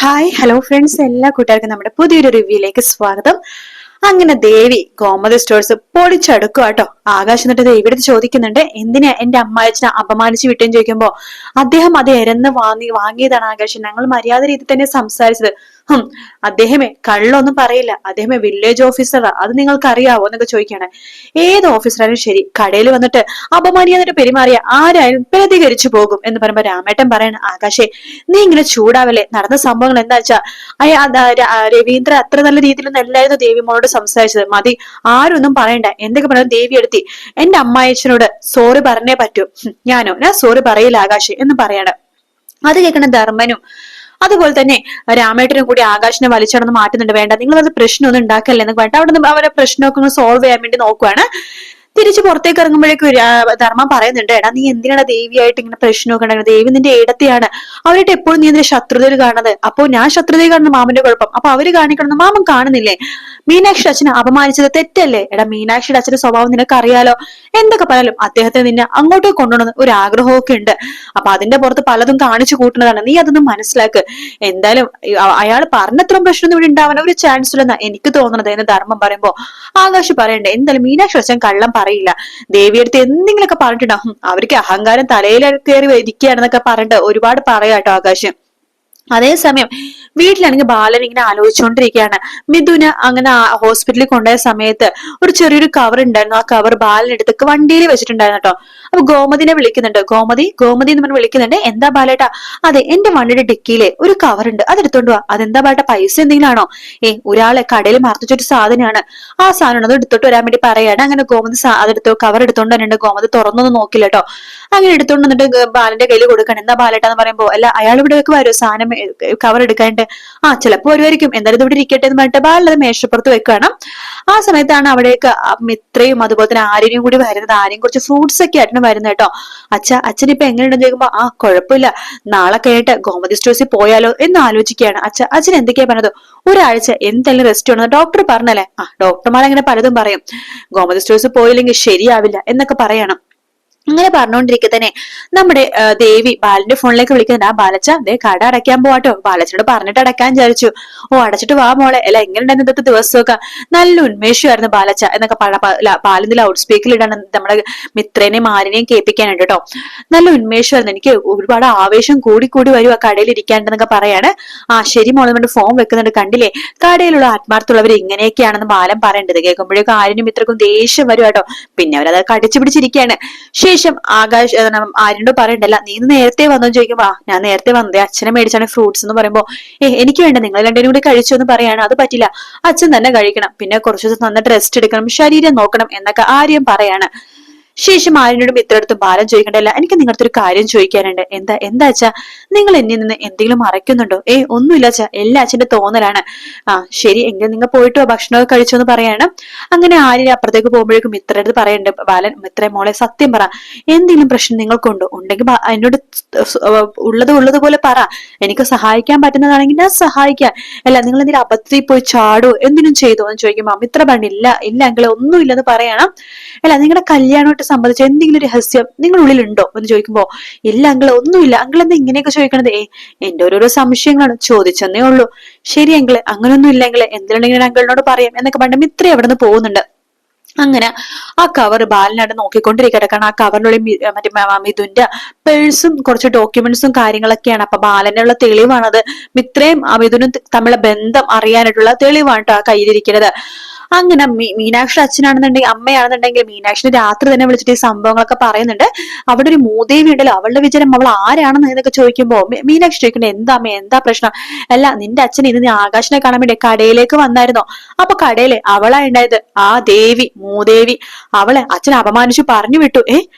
Hi hello friends, എല്ലാ കൂട്ടുകാർക്കും നമ്മുടെ പുതിയൊരു റിവ്യൂയിലേക്ക് സ്വാഗതം. അങ്ങനെ ദേവി ഗോമതി സ്റ്റോഴ്സ് പൊളിച്ചടുക്കുക കേട്ടോ. ആകാശ് എന്നിട്ട് ദേവിയുടെ ചോദിക്കുന്നുണ്ട്, എന്തിനാ എന്റെ അമ്മായച്ചനെ അപമാനിച്ചു വിട്ടെന്ന് ചോദിക്കുമ്പോ അദ്ദേഹം അത് എരന്ന് വാങ്ങിയതാണ് ആകാശ്, ഞങ്ങൾ മര്യാദ രീതിയിൽ തന്നെ സംസാരിച്ചത്. അദ്ദേഹമേ കള്ളൊന്നും പറയില്ല, അദ്ദേഹമേ വില്ലേജ് ഓഫീസറാ, അത് നിങ്ങൾക്ക് അറിയാവോ എന്നൊക്കെ ചോദിക്കാണ്. ഏത് ഓഫീസറായാലും ശരി കടയിൽ വന്നിട്ട് അപമാനിയാന്നിട്ട് പെരുമാറിയ ആരായാലും പ്രതികരിച്ചു പോകും എന്ന് പറയുമ്പോ രാമേട്ടൻ പറയാണ്, ആകാശേ നീ ഇങ്ങനെ ചൂടാവല്ലേ, നടന്ന സംഭവങ്ങൾ എന്താ വെച്ചാ രവീന്ദ്ര അത്ര നല്ല രീതിയിലൊന്നും അല്ലായിരുന്നു ദേവി മോളോട് സംസാരിച്ചത്. മതി, ആരൊന്നും പറയണ്ട. എന്തൊക്കെ പറഞ്ഞാൽ ദേവി എടുത്തി എന്റെ അമ്മായച്ചനോട് സോറി പറഞ്ഞേ പറ്റൂ. ഞാൻ സോറി പറയില്ല ആകാശ് എന്ന് പറയാണ്. അത് കേൾക്കണ ധർമ്മനും അതുപോലെ തന്നെ രാമേട്ടനും കൂടി ആകാശിനെ വലിച്ചടന്ന് മാറ്റുന്നുണ്ട്. വേണ്ട, നിങ്ങൾ അത് പ്രശ്നമൊന്നും ഉണ്ടാക്കല്ലേ എന്ന് പറഞ്ഞിട്ട് അവിടെ നിന്ന് അവരെ പ്രശ്നമൊക്കെ സോൾവ് ചെയ്യാൻ വേണ്ടി നോക്കുവാണ്. തിരിച്ച് പുറത്തേക്ക് ഇറങ്ങുമ്പോഴേക്കും ധർമ്മം പറയുന്നുണ്ട്, എടാ നീ എന്തിനാണ് ദേവിയായിട്ട് ഇങ്ങനെ പ്രശ്നമൊക്കെ ഉണ്ടാക്കുന്നത്? ദേവി നിന്റെ ഏടത്തെയാണ്, അവരായിട്ട് എപ്പോഴും നീ എന്തിനാ ശത്രുതയിൽ കാണുന്നത്? അപ്പോ ഞാൻ ശത്രുതയിൽ കാണുന്ന മാമന്റെ കുഴപ്പം, അപ്പൊ അവര് കാണിക്കണം മാമൻ കാണുന്നില്ലേ? മീനാക്ഷി അച്ഛനെ അപമാനിച്ചത് തെറ്റല്ലേ? എടാ മീനാക്ഷിയുടെ അച്ഛന്റെ സ്വഭാവം നിനക്ക് അറിയാലോ, എന്തൊക്കെ പറയാലും അദ്ദേഹത്തെ നിന്നെ അങ്ങോട്ടേക്ക് കൊണ്ടുപോകണമെന്ന് ഒരു ആഗ്രഹമൊക്കെ ഉണ്ട്. അപ്പൊ അതിന്റെ പുറത്ത് പലതും കാണിച്ചു കൂട്ടുന്നതാണ്, നീ അതൊന്നും മനസ്സിലാക്ക്. എന്തായാലും അയാൾ പറഞ്ഞത്രയും പ്രശ്നമൊന്നും ഇവിടെ ഉണ്ടാവാൻ ഒരു ചാൻസ് ഇല്ലെന്നാ എനിക്ക് തോന്നുന്നത് എന്ന് ധർമ്മം പറയുമ്പോ ആകാശ് പറയണ്ടേ, എന്തായാലും മീനാക്ഷി അച്ഛൻ കള്ളം പറയില്ല. ദേവിയെടുത്ത് എന്തെങ്കിലുമൊക്കെ പറഞ്ഞിട്ടുണ്ടാവും, അവർക്ക് അഹങ്കാരം തലയിൽ കയറി ഇരിക്കുകയാണെന്നൊക്കെ പറഞ്ഞിട്ട് ഒരുപാട് പറയാട്ടോ ആകാശം. അതേസമയം വീട്ടിലാണെങ്കിൽ ബാലൻ ഇങ്ങനെ ആലോചിച്ചുകൊണ്ടിരിക്കുകയാണ്. മിഥുന് അങ്ങനെ ഹോസ്പിറ്റലിൽ കൊണ്ടുപോയ സമയത്ത് ഒരു ചെറിയൊരു കവർ ഉണ്ടായിരുന്നു. ആ കവർ ബാലനെടുത്ത് വണ്ടിയിൽ വെച്ചിട്ടുണ്ടായിരുന്നു കേട്ടോ. അപ്പൊ ഗോമതിനെ വിളിക്കുന്നുണ്ട്, ഗോമതി ഗോമതി എന്ന് പറഞ്ഞ് വിളിക്കുന്നുണ്ട്. എന്താ ബാലേട്ടാ? അതെ, എന്റെ വണ്ടിയുടെ ഡിക്കിയിലെ ഒരു കവർ ഉണ്ട്, അതെടുത്തോണ്ട് വാ. അതെന്താ ബാലേട്ട, പൈസ എന്തെങ്കിലും ആണോ? ഒരാളെ കടയിൽ മറത്തിച്ചൊരു സാധനമാണ്, ആ സാധനം അത് എടുത്തോട്ട് വരാൻ വേണ്ടി പറയാണ്. അങ്ങനെ ഗോമതി അതെടുത്തോ കവർ എടുത്തോണ്ട് തന്നെ ഗോമതി തുറന്നൊന്നും നോക്കില്ല കേട്ടോ. അങ്ങനെ എടുത്തോണ്ട് വന്നിട്ട് ബാലന്റെ കയ്യിൽ കൊടുക്കണം. എന്താ ബാലേട്ടാന്ന് പറയുമ്പോ, അല്ല അയാൾ ഇവിടെയൊക്കെ വരും സാധനം കവർ എടുക്കാനായിട്ട്. ചിലപ്പോ വരുമായിരിക്കും, എന്തായാലും ഇത് ഇവിടെ ഇരിക്കട്ടെ എന്ന് പറഞ്ഞിട്ട് ബാലൻ അത് മേശപ്പുറത്ത് വെക്കുകയാണ്. ആ സമയത്താണ് അവിടേക്ക് മിത്രയും അതുപോലെ തന്നെ ആര്യനും കൂടി വരുന്നത്. ആര്യം കുറച്ച് ഫ്രൂട്ട്സ് ഒക്കെ ആയിട്ടാണ് വരുന്നത് കേട്ടോ. അച്ഛൻ ഇപ്പൊ എങ്ങനെയുണ്ടെന്ന് ചോദിക്കുമ്പോ, കുഴപ്പമില്ല, നാളെ കഴിഞ്ഞിട്ട് ഗോമതി സ്റ്റോഴ്സിൽ പോയാലോ എന്ന് ആലോചിക്കുകയാണ്. അച്ഛൻ എന്തൊക്കെയാ പറഞ്ഞത്? ഒരാഴ്ച എന്തായാലും റെസ്റ്റ് വേണം ഡോക്ടർ പറഞ്ഞല്ലേ. ഡോക്ടർമാർ അങ്ങനെ പലതും പറയും, ഗോമതി സ്റ്റോഴ്സിൽ പോയില്ലെങ്കിൽ ശരിയാവില്ല എന്നൊക്കെ പറയണം. അങ്ങനെ പറഞ്ഞുകൊണ്ടിരിക്കെ തന്നെ നമ്മുടെ ദേവി ബാലന്റെ ഫോണിലേക്ക് വിളിക്കുന്നുണ്ട്. ബാലച്ച ദേ കട അടയ്ക്കാൻ പോവാട്ടോ, ബാലച്ചനോട് പറഞ്ഞിട്ട് അടയ്ക്കാൻ വിചാരിച്ചു. അടച്ചിട്ട് വാ മോളെ. അല്ല എങ്ങനെയുണ്ടായിരുന്നു ഇന്നത്തെ ദിവസമൊക്കെ? നല്ല ഉന്മേഷമായിരുന്നു ബാലച്ച എന്നൊക്കെ ബാലിന്റെ ലൗഡ് സ്പീക്കറിൽ ഇടാണ് നമ്മുടെ മിത്രേനെയും ആരിനെയും കേൾപ്പിക്കാനുണ്ട് കേട്ടോ. നല്ല ഉന്മേഷമായിരുന്നു, എനിക്ക് ഒരുപാട് ആവേശം കൂടി വരും ആ കടയിൽ ഇരിക്കാണ്ടെന്നൊക്കെ പറയാണ്. ശരി മോളെ കൊണ്ട് ഫോൺ വെക്കുന്നുണ്ട്. കണ്ടില്ലേ കടയിലുള്ള ആത്മാർത്ഥമുള്ളവർ ഇങ്ങനെയൊക്കെയാണെന്ന് ബാലൻ പറയേണ്ടത്. കേൾക്കുമ്പോഴേക്കും ആരിനും മിത്രക്കും ദേഷ്യം വരും കേട്ടോ. പിന്നെ അവരത് കടിച്ചു പിടിച്ചിരിക്കുകയാണ്. ശേഷം ആകാശ് ആര്യനോട് പറയണ്ടല്ല, നീ നേരത്തെ വന്നെന്ന് ചോദിക്കുമ്പോ, ഞാൻ നേരത്തെ വന്നേ, അച്ഛനെ മേടിച്ചാണ് ഫ്രൂട്ട്സ് എന്ന് പറയുമ്പോ, എനിക്ക് വേണ്ട, നിങ്ങൾ രണ്ടുപേരും കൂടി കഴിച്ചു എന്ന് പറയാണ്. അത് പറ്റില്ല, അച്ഛൻ തന്നെ കഴിക്കണം, പിന്നെ കുറച്ചു ദിവസം നന്നായിട്ട് റെസ്റ്റ് എടുക്കണം, ശരീരം നോക്കണം എന്നൊക്കെ ആര്യം പറയാണ്. ശേഷം ആര്യനോട് മിത്രടുത്ത് ബാലൻ ചോദിക്കണ്ടല്ല, എനിക്ക് നിങ്ങളുടെ ഒരു കാര്യം ചോദിക്കാനുണ്ട്. എന്താ അച്ഛാ, നിങ്ങൾ എന്നിൽ നിന്ന് എന്തെങ്കിലും മറയ്ക്കുന്നുണ്ടോ? ഒന്നുമില്ല അച്ഛാ, എല്ലാ അച്ഛന്റെ തോന്നലാണ്. ശരി, എങ്കിൽ നിങ്ങൾ പോയിട്ട് ഭക്ഷണമൊക്കെ കഴിച്ചു എന്ന് പറയാണ്. അങ്ങനെ ആര്യൻ അപ്പുറത്തേക്ക് പോകുമ്പോഴേക്കും മിത്രടുത്ത് പറയുന്നുണ്ട് ബാലൻ, മിത്രേ മോളെ സത്യം പറ, എന്തെങ്കിലും പ്രശ്നം നിങ്ങൾക്കുണ്ടോ? ഉണ്ടെങ്കിൽ എന്നോട് ഉള്ളതുപോലെ പറ, എനിക്ക് സഹായിക്കാൻ പറ്റുന്നതാണെങ്കിൽ ഞാൻ സഹായിക്കാം. അല്ല നിങ്ങൾ എന്തെങ്കിലും അബദ്ധത്തിൽ പോയി ചാടോ എന്തിനും ചെയ്തോ എന്ന് ചോദിക്കുമ്പോ മിത്ര പറഞ്ഞില്ല, ഇല്ല അങ്കിളെ ഒന്നുമില്ലെന്ന് പറയണം. അല്ല നിങ്ങളുടെ കല്യാണമായിട്ട് സംബന്ധിച്ച എന്തെങ്കിലും രഹസ്യം നിങ്ങളുടെ ഉള്ളിലുണ്ടോ എന്ന് ചോദിക്കുമ്പോ, ഇല്ല അങ്കിളെ ഒന്നുമില്ല. അങ്കിൾ എന്താ ഇങ്ങനെയൊക്കെ ചോദിക്കണത്? എന്റെ ഓരോരോ സംശയങ്ങളാണ്, ചോദിച്ചെന്നേ ഉള്ളൂ. ശരി അങ്കിളെ, അങ്ങനൊന്നും ഇല്ല അങ്കിളെ, എന്തിനുണ്ടെങ്കിലും അങ്കിളിനോട് പറയാം എന്നൊക്കെ പറഞ്ഞ മിത്ര അവിടെ നിന്ന് പോകുന്നുണ്ട്. അങ്ങനെ ആ കവർ ബാലനായിട്ട് നോക്കിക്കൊണ്ടിരിക്കട്ടെ. കാരണം ആ കവറിനുള്ളിൽ മറ്റേ മിഥുന്റെ പേഴ്സും കുറച്ച് ഡോക്യുമെന്റ്സും കാര്യങ്ങളൊക്കെയാണ്. അപ്പൊ ബാലനുള്ള തെളിവാണത്. മിത്രയും മിഥുനും തമ്മിലുള്ള ബന്ധം അറിയാനായിട്ടുള്ള തെളിവാണ് ആ കയ്യിലിരിക്കുന്നത്. അങ്ങനെ മീനാക്ഷി അച്ഛനാണെന്നുണ്ടെങ്കിൽ അമ്മയാണെന്നുണ്ടെങ്കിൽ മീനാക്ഷിനെ രാത്രി തന്നെ വിളിച്ചിട്ട് ഈ സംഭവങ്ങളൊക്കെ പറയുന്നുണ്ട്. അവിടെ ഒരു മൂദേവി ഉണ്ടല്ലോ, അവളുടെ വിചാരം അവൾ ആരാണെന്ന് എന്നൊക്കെ ചോദിക്കുമ്പോ മീനാക്ഷി ചോദിക്കണ്ടേ, എന്താ അമ്മ എന്താ പ്രശ്നം? അല്ല നിന്റെ അച്ഛൻ ഇന്ന് ആകാശിനെ കാണാൻ വേണ്ടി കടയിലേക്ക് വന്നായിരുന്നോ? അപ്പൊ കടയില് അവളാ ഉണ്ടായത്, ആ ദേവി മൂദേവി, അവളെ അച്ഛൻ അപമാനിച്ചു പറഞ്ഞു വിട്ടു.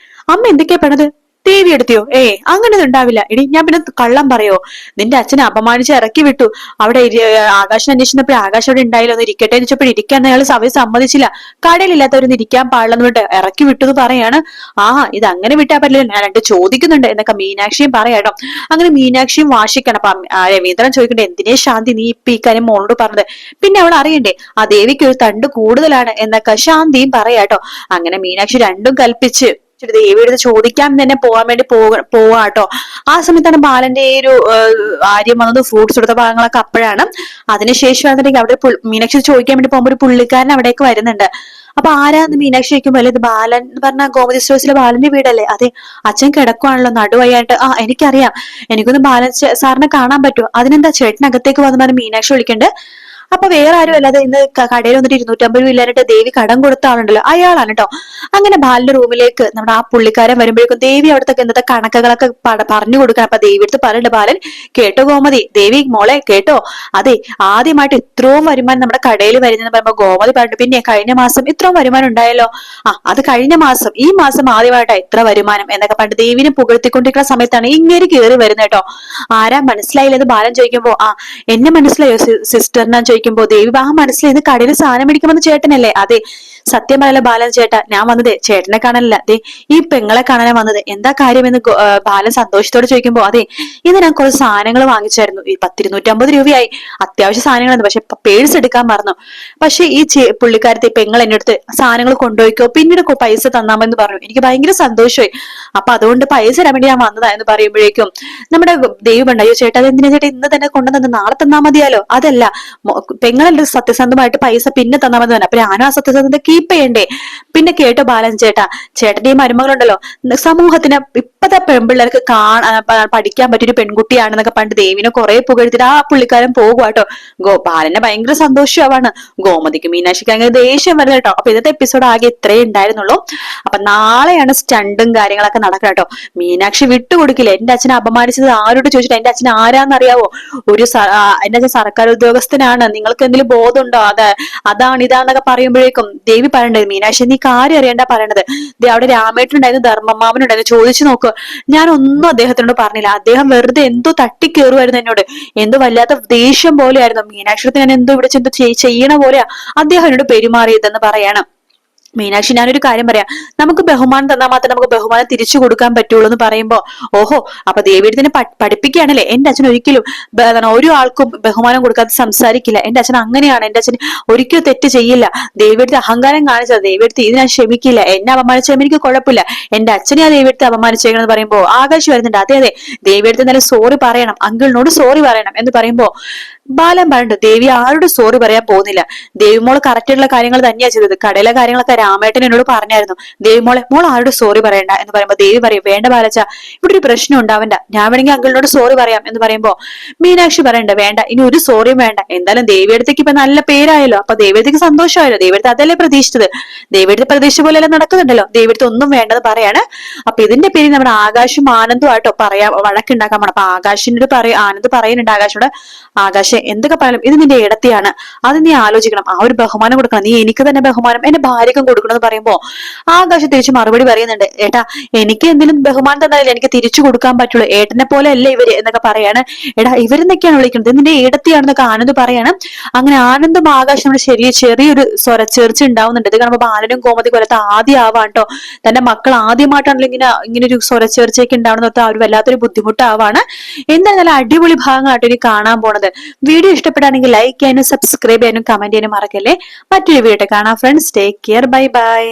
അമ്മ എന്തൊക്കെയാ പറഞ്ഞത്? ദേവി എടുത്തിയോ? അങ്ങനെ ഉണ്ടാവില്ല. എടി ഞാൻ പിന്നെ കള്ളം പറയോ? നിന്റെ അച്ഛനെ അപമാനിച്ച് ഇറക്കി വിട്ടു. അവിടെ ആകാശം അന്വേഷിച്ചപ്പോൾ ആകാശം അവിടെ ഉണ്ടായില്ല, ഒന്ന് ഇരിക്കട്ടെ എന്ന് വെച്ചപ്പോൾ ഇരിക്കാൻ അയാൾ സഭയെ സമ്മതിച്ചില്ല. കടയിലില്ലാത്തവരൊന്നും ഇരിക്കാൻ പാടില്ലെന്ന് പറഞ്ഞിട്ട് ഇറക്കി വിട്ടു എന്ന് പറയാണ്. ഇത് അങ്ങനെ വിട്ടാ പറ്റില്ല, ഞാൻ രണ്ട് ചോദിക്കുന്നുണ്ട് എന്നൊക്കെ മീനാക്ഷിയും പറയാട്ടോ. അങ്ങനെ മീനാക്ഷിയും വാശിക്കണം. അപ്പൊ രവീന്ദ്രൻ ചോദിക്കട്ടെ, എന്തിനേ ശാന്തി നീ ഇപ്പൊ ഈ കാര്യം മോളോട് പറഞ്ഞത്? പിന്നെ അവൾ അറിയണ്ടേ ആ ദേവിക്ക് ഒരു തണ്ട് കൂടുതലാണ് എന്നൊക്കെ ശാന്തിയും പറയാട്ടോ. അങ്ങനെ മീനാക്ഷി രണ്ടും കൽപ്പിച്ച് ദേവിയുടെ ചോദിക്കാൻ തന്നെ പോകാൻ വേണ്ടി പോവാട്ടോ. ആ സമയത്താണ് ബാലന്റെ ഈ ഒരു ആര്യം വന്നത്, ഫ്രൂട്ട്സ് കൊടുത്ത ഭാഗങ്ങളൊക്കെ അപ്പോഴാണ്. അതിനുശേഷം അവിടെ മീനാക്ഷി ചോദിക്കാൻ വേണ്ടി പോകുമ്പോൾ ഒരു പുള്ളിക്കാരൻ അവിടേക്ക് വരുന്നുണ്ട്. അപ്പൊ ആരാന്ന് മീനാക്ഷി ചോദിക്കുമ്പോൾ അല്ലെ ഇത് ബാലൻ എന്ന് പറഞ്ഞ ഗോമതി സ്റ്റോഴ്സിലെ ബാലന്റെ വീടല്ലേ? അതെ, അച്ഛൻ കിടക്കുവാണല്ലോ നടുവയ്യായിട്ട്. ആ എനിക്കറിയാം, എനിക്കൊന്ന് ബാലൻ സാറിനെ കാണാൻ പറ്റുമോ? അതിനെന്താ ചേട്ടനകത്തേക്ക് വന്നു പറഞ്ഞ് മീനാക്ഷി വിളിക്കണ്ട്. അപ്പൊ വേറെ ആരും അല്ലാതെ ഇന്ന് കടയിൽ വന്നിട്ട് 250 രൂപ ഇല്ലാനായിട്ട് ദേവി കടം കൊടുത്ത ആളുണ്ടല്ലോ, അയാളാണ് കേട്ടോ. അങ്ങനെ ബാലിന്റെ റൂമിലേക്ക് നമ്മുടെ ആ പുള്ളിക്കാരൻ വരുമ്പോഴേക്കും ദേവി അവിടുത്തെ ഇന്നത്തെ കണക്കുകളൊക്കെ പറഞ്ഞു കൊടുക്കണം. അപ്പൊ ദേവി അടുത്ത് പറയുന്നുണ്ട് ബാലൻ, കേട്ടോ ഗോമതി, ദേവി മോളെ കേട്ടോ, അതെ ആദ്യമായിട്ട് ഇത്രയും വരുമാനം നമ്മുടെ കടയിൽ വരുന്നെന്ന് പറയുമ്പോ ഗോമതി പറഞ്ഞു, പിന്നെ കഴിഞ്ഞ മാസം ഇത്രയും വരുമാനം ഉണ്ടായല്ലോ. അത് കഴിഞ്ഞ മാസം, ഈ മാസം ആദ്യമായിട്ടാ ഇത്ര വരുമാനം എന്നൊക്കെ പറഞ്ഞിട്ട് ദേവിനെ പുകഴ്ത്തിക്കൊണ്ടിരിക്കുന്ന സമയത്താണ് ഇങ്ങനെ കയറി വരുന്നത് കേട്ടോ. ആരാ മനസ്സിലായില്ലെന്ന് ബാലൻ ചോദിക്കുമ്പോ എന്നെ മനസ്സിലായോ സിസ്റ്ററിനാ ചോദിക്കുമ്പോ ദേവി മനസ്സിലായി, ഇത് കടയിൽ സാധനം മേടിക്കുമെന്ന് ചേട്ടനല്ലേ? അതെ, സത്യം പറയല ബാലൻ ചേട്ടാ, ഞാൻ വന്നത് ചേട്ടനെ കാണാനല്ല, ദേ ഈ പെങ്ങളെ കാണാനാ വന്നത്. എന്താ കാര്യമെന്ന് ബാലൻ സന്തോഷത്തോടെ ചോദിക്കുമ്പോ അതെ, ഇത് ഞാൻ കുറച്ച് സാധനങ്ങൾ വാങ്ങിച്ചായിരുന്നു, ഈ 250 രൂപയായി, അത്യാവശ്യ സാധനങ്ങളാണ്, പക്ഷെ പേഴ്സ് എടുക്കാൻ മറന്നു. പക്ഷെ ഈ പുള്ളിക്കാരത്തെ പെങ്ങൾ എന്റെ അടുത്ത് സാധനങ്ങൾ കൊണ്ടുപോയിക്കോ, പിന്നീട് പൈസ തന്നാമെന്ന് പറഞ്ഞു. എനിക്ക് ഭയങ്കര സന്തോഷമായി. അപ്പൊ അതുകൊണ്ട് പൈസ തരാൻ വേണ്ടി ഞാൻ വന്നതാ എന്ന് പറയുമ്പോഴേക്കും നമ്മുടെ ദേവി അയ്യോ ചേട്ടാ, അതെന്തിനാ ചേട്ടാ ഇന്ന് തന്നെ കൊണ്ടുവന്നത്, നാളെ തന്നാ മതിയാലോ? അതല്ല, പെങ്ങളുടെ സത്യസന്ധമായിട്ട് പൈസ പിന്നെ തന്നാ മതി തന്നെ. അപ്പൊ ഞാനും ആ സത്യസന്ധത കീപ്പ് ചെയ്യണ്ടേ? പിന്നെ കേട്ടോ ബാലൻ ചേട്ടാ, ചേട്ടന്റെ ഈ മരുമകളുണ്ടല്ലോ സമൂഹത്തിന് ഇപ്പത്തെ പെൺപിള്ളേർക്ക് പഠിക്കാൻ പറ്റിയൊരു പെൺകുട്ടിയാണെന്നൊക്കെ പണ്ട് ദേവിനെ കുറെ പുകഴ്ത്തിട്ട് ആ പുള്ളിക്കാരൻ പോകുവാട്ടോ. ബാലനെ ഭയങ്കര സന്തോഷമാവാണ്. ഗോമതിക്ക് മീനാക്ഷിക്ക് അങ്ങനെ ദേഷ്യം വരുന്നത് കേട്ടോ. അപ്പൊ ഇന്നത്തെ എപ്പിസോഡ് ആകെ ഇത്രേ ഉണ്ടായിരുന്നുള്ളൂ. അപ്പൊ നാളെയാണ് സ്റ്റണ്ടും കാര്യങ്ങളൊക്കെ നടക്കുക കേട്ടോ. മീനാക്ഷി വിട്ടുകൊടുക്കില്ല. എന്റെ അച്ഛനെ അപമാനിച്ചത് ആരോട് ചോദിച്ചിട്ട് എന്റെ അച്ഛൻ ആരാന്നറിയാവോ? എന്റെ അച്ഛൻ സർക്കാർ ഉദ്യോഗസ്ഥനാണ്, നിങ്ങൾക്ക് എന്തെങ്കിലും ബോധമുണ്ടോ? അതാണ് ഇതാന്നൊക്കെ പറയുമ്പോഴേക്കും ദേവി പറയണ്ടത്, മീനാക്ഷി നീ കാര്യം അറിയണ്ട പറയണത്. അവിടെ രാമേട്ടനുണ്ടായിരുന്നു, ധർമ്മമാമനുണ്ടായിരുന്നു, ചോദിച്ചു നോക്ക്. ഞാൻ ഒന്നും അദ്ദേഹത്തിനോട് പറഞ്ഞില്ല. അദ്ദേഹം വെറുതെ എന്തോ തട്ടിക്കേറുമായിരുന്നു എന്നോട്, എന്തോ വല്ലാത്ത ദേഷ്യം പോലെയായിരുന്നു. മീനാക്ഷി ഞാൻ എന്തോ ഇവിടെ ചെന്തോ ചെയ്യണ പോലെയാ അദ്ദേഹം എന്നോട് പെരുമാറിയതെന്ന് പറയണം. മീനാക്ഷി, ഞാനൊരു കാര്യം പറയാം, നമുക്ക് ബഹുമാനം തന്നാൽ മാത്രമേ നമുക്ക് ബഹുമാനം തിരിച്ചു കൊടുക്കാൻ പറ്റുള്ളൂ എന്ന് പറയുമ്പോ ഓഹോ, അപ്പൊ ദേവിയെടുത്തിനെ പഠിപ്പിക്കുകയാണല്ലേ? എന്റെ അച്ഛൻ ഒരിക്കലും ഒരു ആൾക്കും ബഹുമാനം കൊടുക്കാതെ സംസാരിക്കില്ല. എന്റെ അച്ഛൻ അങ്ങനെയാണ്, എന്റെ അച്ഛൻ ഒരിക്കലും തെറ്റ് ചെയ്യില്ല. ദേവിയെടുത്ത് അഹങ്കാരം കാണിച്ചത്, ദേവിയെടുത്ത് ഇത് ഞാൻ ക്ഷമിക്കില്ല. എന്നെ അപമാനിച്ചാൽ എനിക്ക് കുഴപ്പമില്ല, എന്റെ അച്ഛനെ ആ ദേവിയെടുത്ത് അപമാനിച്ചേക്കണെന്ന് പറയുമ്പോ ആകാശ് വരുന്നുണ്ട്. അതെ അതെ, ദേവിയെടുത്ത് എന്തായാലും സോറി പറയണം, അങ്കിളിനോട് സോറി പറയണം എന്ന് പറയുമ്പോ ബാലൻ പറഞ്ഞിട്ട് ദേവി ആരോട് സോറി പറയാൻ പോകുന്നില്ല. ദേവിമോള് കറക്റ്റുള്ള കാര്യങ്ങൾ തന്നെയാ ചെയ്തത്. കടയിലെ കാര്യങ്ങളൊക്കെ രാമേട്ടൻ എന്നോട് പറഞ്ഞായിരുന്നു. മോൾ ആരോട് സോറി പറയണ്ട എന്ന് പറയുമ്പോ ദേവി പറയും, വേണ്ട ബാലച്ച, ഇവിടെ ഒരു പ്രശ്നം ഉണ്ടാവണ്ട, ഞാൻ വേണമെങ്കിൽ അങ്കിളിനോട് സോറി പറയാം എന്ന് പറയുമ്പോ മീനാക്ഷി പറയണ്ട, വേണ്ട, ഇനി ഒരു സോറിയും വേണ്ട. എന്തായാലും ദേവിയടുത്തേക്ക് ഇപ്പൊ നല്ല പേരായല്ലോ, അപ്പൊ ദേവിയടുത്തേക്ക് സന്തോഷമായല്ലോ. ദേവിയടുത്ത് അതല്ലേ പ്രതീക്ഷിച്ചത്, ദേവിയടുത്ത് പ്രതീക്ഷ പോലെയല്ല നടക്കുന്നുണ്ടല്ലോ. ദേവിയടുത്ത് ഒന്നും വേണ്ടത് പറയാണ്. അപ്പൊ ഇതിന്റെ പേരിൽ നമ്മുടെ ആകാശും ആനന്ദുമായിട്ടോ വഴക്കുണ്ടാക്കാൻ പോണം. അപ്പൊ ആകാശിനോട് ആനന്ദ് പറയുന്നുണ്ട് ആകാശോട്, ആകാശ് എന്തൊക്കെ പറയാനും ഇത് നിന്റെ ഇടത്തെയാണ്, അത് നീ ആലോചിക്കണം, ആ ഒരു ബഹുമാനം കൊടുക്കണം, നീ എനിക്ക് തന്നെ ബഹുമാനം എന്റെ ഭാര്യക്കും കൊടുക്കണം എന്ന് പറയുമ്പോ ആകാശം തിരിച്ച് മറുപടി പറയുന്നുണ്ട്, ഏട്ടാ എനിക്ക് എന്തെങ്കിലും ബഹുമാനം തന്നാലേ എനിക്ക് തിരിച്ചു കൊടുക്കാൻ പറ്റുള്ളൂ, ഏട്ടനെ പോലെ അല്ലേ ഇവര് എന്നൊക്കെ പറയാണ്. എടാ ഇവരെന്നൊക്കെയാണ് വിളിക്കുന്നത്, നിന്റെ ഇടത്തെയാണെന്നൊക്കെ ആനന്ദ് പറയാണ്. അങ്ങനെ ആനന്ദും ആകാശം ചെറിയൊരു സ്വരച്ചേർച്ച ഉണ്ടാവുന്നുണ്ട്. ഇത് കാണുമ്പോ ബാലനും കോമതി കൊല്ലത്ത് ആദ്യം ആവാട്ടോ, തന്റെ മക്കൾ ആദ്യമായിട്ടാണല്ലോ ഇങ്ങനെ ഒരു സ്വരച്ചേർച്ചയൊക്കെ ഉണ്ടാവുന്ന അവർ വല്ലാത്തൊരു ബുദ്ധിമുട്ടാവാണ്. എന്തായാലും നല്ല അടിപൊളി ഭാഗമായിട്ട് ഇനി കാണാൻ പോണത്. വീഡിയോ ഇഷ്ടപ്പെട്ടാണെങ്കിൽ ലൈക്ക് ചെയ്യാനും സബ്സ്ക്രൈബ് ചെയ്യാനും കമന്റ് ചെയ്യാനും മറക്കല്ലേ. മറ്റൊരു വീഡിയോ കാണാം friends. Take care, bye bye.